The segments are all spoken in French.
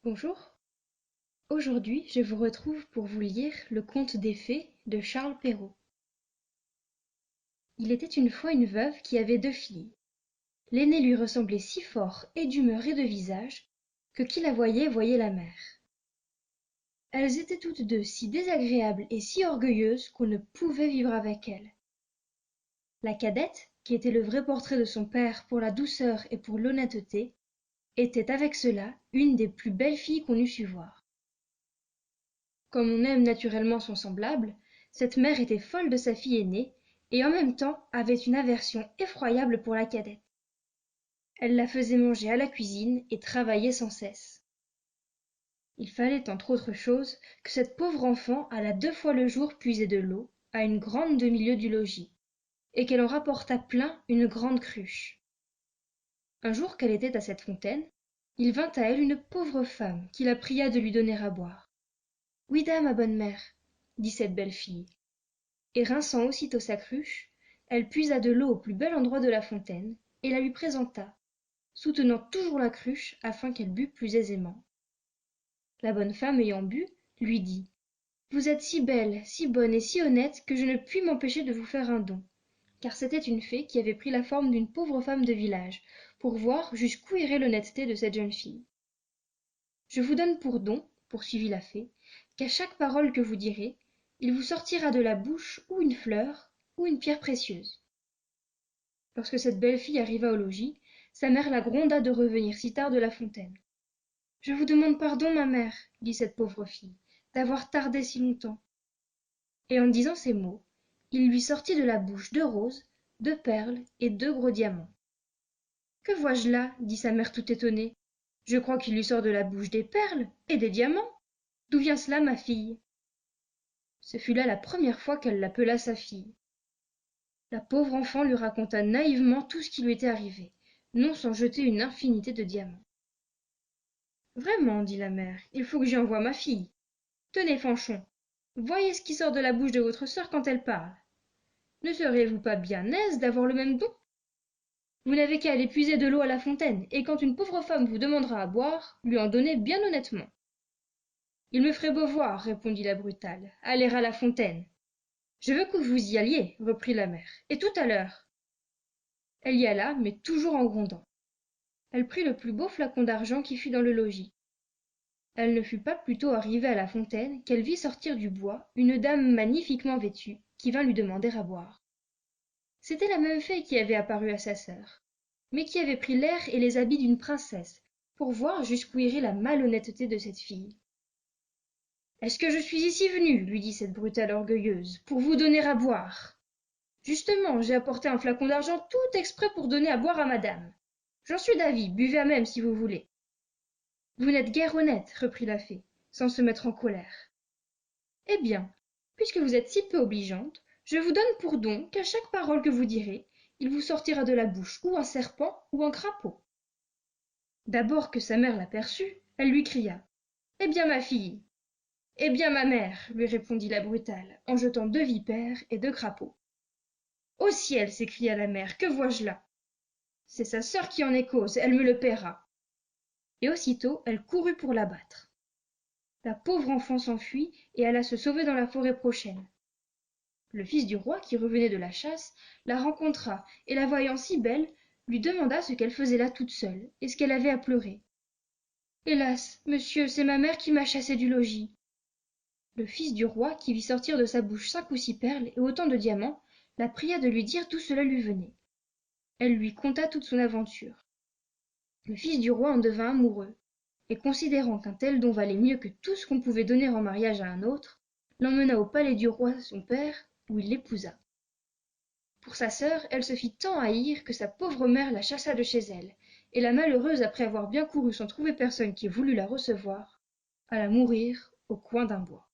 Bonjour, aujourd'hui je vous retrouve pour vous lire Le Conte des Fées de Charles Perrault. Il était une fois une veuve qui avait deux filles. L'aînée lui ressemblait si fort et d'humeur et de visage que qui la voyait la mère. Elles étaient toutes deux si désagréables et si orgueilleuses qu'on ne pouvait vivre avec elles. La cadette, qui était le vrai portrait de son père pour la douceur et pour l'honnêteté, était avec cela une des plus belles filles qu'on eût su voir. Comme on aime naturellement son semblable, cette mère était folle de sa fille aînée et en même temps avait une aversion effroyable pour la cadette. Elle la faisait manger à la cuisine et travailler sans cesse. Il fallait entre autres choses que cette pauvre enfant allât 2 fois le jour puiser de l'eau à une grande demi-lieue du logis, et qu'elle en rapportât plein une grande cruche. Un jour qu'elle était à cette fontaine, il vint à elle une pauvre femme qui la pria de lui donner à boire. Oui dà, ma bonne mère, dit cette belle fille, et rinçant aussitôt sa cruche, elle puisa de l'eau au plus bel endroit de la fontaine et la lui présenta, soutenant toujours la cruche afin qu'elle bût plus aisément. La bonne femme ayant bu, lui dit: vous êtes si belle, si bonne et si honnête que je ne puis m'empêcher de vous faire un don, car c'était une fée qui avait pris la forme d'une pauvre femme de village, pour voir jusqu'où irait l'honnêteté de cette jeune fille. Je vous donne pour don, poursuivit la fée, qu'à chaque parole que vous direz, il vous sortira de la bouche ou une fleur ou une pierre précieuse. Lorsque cette belle fille arriva au logis, sa mère la gronda de revenir si tard de la fontaine. Je vous demande pardon, ma mère, dit cette pauvre fille, d'avoir tardé si longtemps. Et en disant ces mots, il lui sortit de la bouche 2 roses, 2 perles et 2 gros diamants. Que vois-je là? Dit sa mère tout étonnée. Je crois qu'il lui sort de la bouche des perles et des diamants. D'où vient cela, ma fille? Ce fut là la première fois qu'elle l'appela sa fille. La pauvre enfant lui raconta naïvement tout ce qui lui était arrivé, non sans jeter une infinité de diamants. Vraiment, dit la mère, il faut que j'y envoie ma fille. Tenez, Fanchon, voyez ce qui sort de la bouche de votre sœur quand elle parle. Ne seriez-vous pas bien aise d'avoir le même don? Vous n'avez qu'à aller puiser de l'eau à la fontaine, et quand une pauvre femme vous demandera à boire, lui en donner bien honnêtement. Il me ferait beau voir, répondit la brutale, aller à la fontaine. Je veux que vous y alliez, reprit la mère, et tout à l'heure. Elle y alla, mais toujours en grondant. Elle prit le plus beau flacon d'argent qui fut dans le logis. Elle ne fut pas plutôt arrivée à la fontaine qu'elle vit sortir du bois une dame magnifiquement vêtue, qui vint lui demander à boire. C'était la même fée qui avait apparu à sa sœur, mais qui avait pris l'air et les habits d'une princesse, pour voir jusqu'où irait la malhonnêteté de cette fille. Est-ce que je suis ici venue, lui dit cette brutale orgueilleuse, pour vous donner à boire? Justement, j'ai apporté un flacon d'argent tout exprès pour donner à boire à madame. J'en suis d'avis, buvez à même si vous voulez. Vous n'êtes guère honnête, reprit la fée, sans se mettre en colère. Eh bien, puisque vous êtes si peu obligeante, je vous donne pour don qu'à chaque parole que vous direz, il vous sortira de la bouche ou un serpent ou un crapaud. D'abord que sa mère l'aperçut, elle lui cria: eh bien, ma fille! Eh bien, ma mère! Lui répondit la brutale, en jetant 2 vipères et 2 crapauds. Au ciel! S'écria la mère, que vois-je là? C'est sa sœur qui en est cause, elle me le paiera. Et aussitôt elle courut pour l'abattre. La pauvre enfant s'enfuit et alla se sauver dans la forêt prochaine. Le fils du roi, qui revenait de la chasse, la rencontra, et la voyant si belle, lui demanda ce qu'elle faisait là toute seule, et ce qu'elle avait à pleurer. Hélas, monsieur, c'est ma mère qui m'a chassée du logis. Le fils du roi, qui vit sortir de sa bouche 5 ou 6 perles et autant de diamants, la pria de lui dire d'où cela lui venait. Elle lui conta toute son aventure. Le fils du roi en devint amoureux, et considérant qu'un tel don valait mieux que tout ce qu'on pouvait donner en mariage à un autre, l'emmena au palais du roi son père, où il l'épousa. Pour sa sœur, elle se fit tant haïr que sa pauvre mère la chassa de chez elle, et la malheureuse, après avoir bien couru sans trouver personne qui voulût la recevoir, alla mourir au coin d'un bois.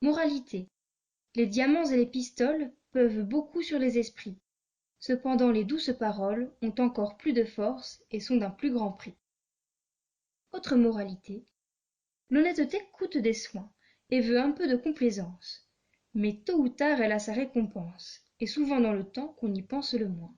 Moralité: les diamants et les pistoles peuvent beaucoup sur les esprits. Cependant les douces paroles ont encore plus de force et sont d'un plus grand prix. Autre moralité: l'honnêteté coûte des soins et veut un peu de complaisance, mais tôt ou tard elle a sa récompense, et souvent dans le temps qu'on y pense le moins.